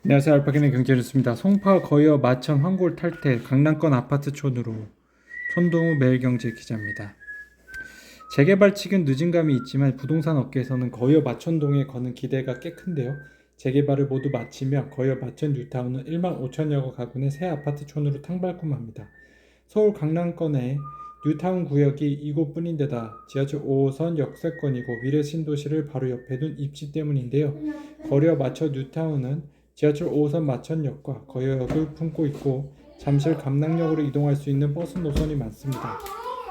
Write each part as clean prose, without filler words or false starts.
안녕하세요. 알파기는 경제뉴스입니다. 송파 거여 마천 황골 탈퇴 강남권 아파트촌으로 손동우 매일경제 기자입니다. 재개발 측은 늦은 감이 있지만 부동산 업계에서는 거여 마천동에 거는 기대가 꽤 큰데요. 재개발을 모두 마치며 거여 마천 뉴타운은 1만 5천여 가구의 새 아파트촌으로 탕발꿈합니다. 서울 강남권의 뉴타운 구역이 이곳뿐인데다 지하철 5호선 역세권이고 미래 신도시를 바로 옆에 둔 입지 때문인데요. 거려 마천 뉴타운은 지하철 5호선 마천역과 거여역을 품고 있고 잠실 감락역으로 이동할 수 있는 버스 노선이 많습니다.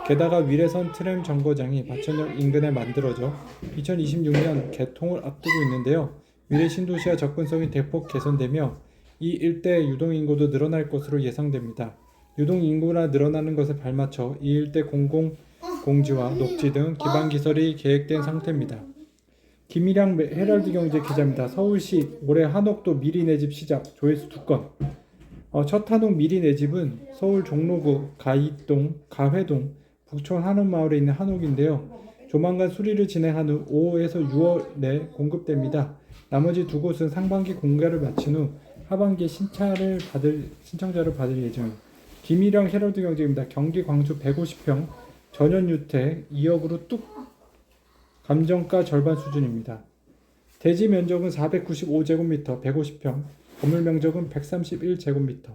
게다가 위례선 트램 정거장이 마천역 인근에 만들어져 2026년 개통을 앞두고 있는데요. 위례 신도시와 접근성이 대폭 개선되며 이 일대 유동인구도 늘어날 것으로 예상됩니다. 유동인구가 늘어나는 것에 발맞춰 이 일대 공공공지와 녹지 등 기반시설이 계획된 상태입니다. 김일양 헤럴드경제 기자입니다. 서울시 올해 한옥도 미리 내집 시작 조회수 2건. 첫 한옥 미리 내집은 서울 종로구 가이동, 가회동, 북촌 한옥마을에 있는 한옥인데요. 조만간 수리를 진행한 후 5에서 6월에 공급됩니다. 나머지 두 곳은 상반기 공개를 마친 후 하반기에 신청자를 받을 예정입니다. 김일양 헤럴드경제입니다. 경기 광주 150평 전원주택 2억으로 뚝 감정가 절반 수준입니다. 대지 면적은 495제곱미터 150평, 건물 면적은 131제곱미터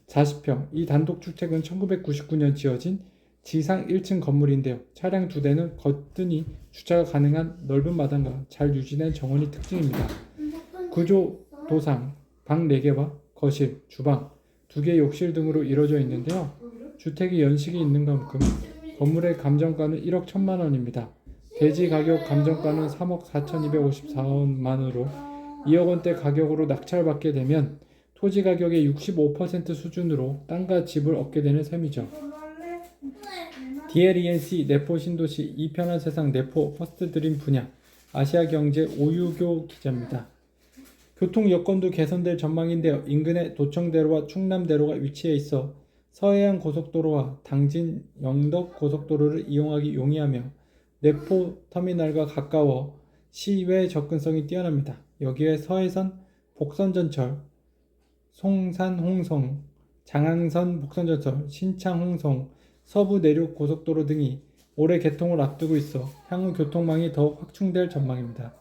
40평. 이 단독주택은 1999년 지어진 지상 1층 건물인데요. 차량 2대는 거뜬히 주차가 가능한 넓은 마당과 잘 유지된 정원이 특징입니다. 구조 도상, 방 4개와 거실, 주방, 2개 욕실 등으로 이루어져 있는데요. 주택이 연식이 있는 만큼 건물의 감정가는 1억 1천만 원입니다. 대지 가격 감정가는 3억 4,254원만으로 2억 원대 가격으로 낙찰받게 되면 토지 가격의 65% 수준으로 땅과 집을 얻게 되는 셈이죠. DLENC 내포 신도시 이편한 세상 내포 퍼스트 드림 분야 아시아경제 오유교 기자입니다. 교통 여건도 개선될 전망인데요. 인근에 도청대로와 충남대로가 위치해 있어 서해안 고속도로와 당진 영덕 고속도로를 이용하기 용이하며 내포 터미널과 가까워 시외 접근성이 뛰어납니다. 여기에 서해선 복선전철, 송산 홍성, 장항선 복선전철, 신창 홍성, 서부 내륙 고속도로 등이 올해 개통을 앞두고 있어 향후 교통망이 더욱 확충될 전망입니다.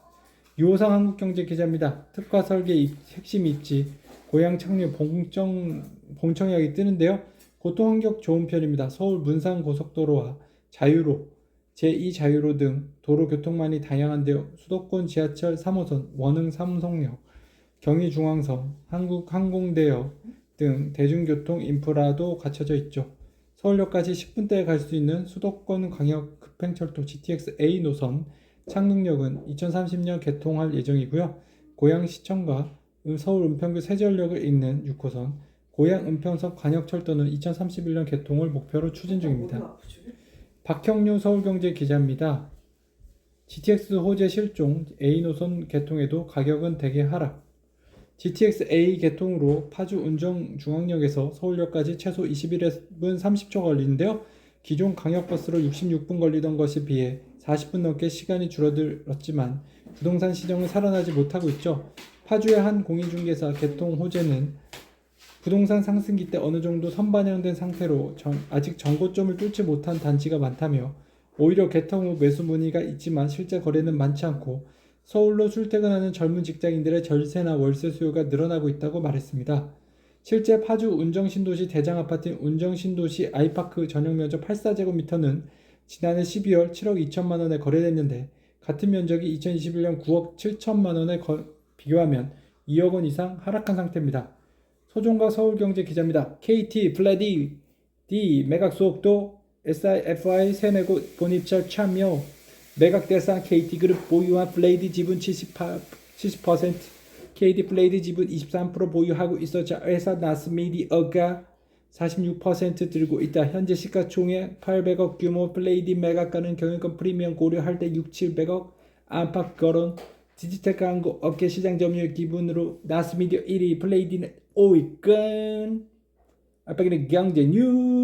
유호상 한국경제 기자입니다. 특화 설계 핵심 입지 고향 착류 봉청역이 뜨는데요. 교통환경 좋은 편입니다. 서울 문산 고속도로와 자유로 제2자유로 등 도로 교통망이 다양한데요. 수도권 지하철 3호선, 원흥 삼성역, 경의중앙선, 한국항공대역 등 대중교통 인프라도 갖춰져 있죠. 서울역까지 10분대에 갈 수 있는 수도권 광역 급행철도 GTX A 노선 창릉역은 2030년 개통할 예정이고요. 고양시청과 서울 은평구 세전역을 잇는 6호선, 고양 은평선 광역철도는 2031년 개통을 목표로 추진 중입니다. 박형류 서울경제 기자입니다. GTX 호재 실종, A 노선 개통에도 가격은 대개 하락. GTX A 개통으로 파주 운정중앙역에서 서울역까지 최소 21분 30초 걸리는데요. 기존 광역버스로 66분 걸리던 것에 비해 40분 넘게 시간이 줄어들었지만 부동산 시장은 살아나지 못하고 있죠. 파주의 한 공인중개사 개통 호재는 부동산 상승기 때 어느 정도 선반영된 상태로 아직 정고점을 뚫지 못한 단지가 많다며 오히려 개통 후 매수 문의가 있지만 실제 거래는 많지 않고 서울로 출퇴근하는 젊은 직장인들의 절세나 월세 수요가 늘어나고 있다고 말했습니다. 실제 파주 운정신도시 대장아파트인 운정신도시 아이파크 전용 면적 84제곱미터는 지난해 12월 7억 2천만 원에 거래됐는데 같은 면적이 2021년 9억 7천만 원에 비교하면 2억 원 이상 하락한 상태입니다. 소종각 서울경제 기자입니다. KT 플레디 D 매각 수옥도 SIFI 세내고 본입찰 참여 매각 대상 KT그룹 보유한 플레이드 지분 70%, KT 플레이드 지분 23% 보유하고 있어 회사 나스미디어가 46% 들고 있다. 현재 시가총액 800억 규모 플레이드 매각가는 경영권 프리미엄 고려할 때 700억 안팎 거론 디지털 광고 업계 시장 점유율 기준으로 나스미디어 1위 플레이드는 5위권. 알파기는 경제 뉴스.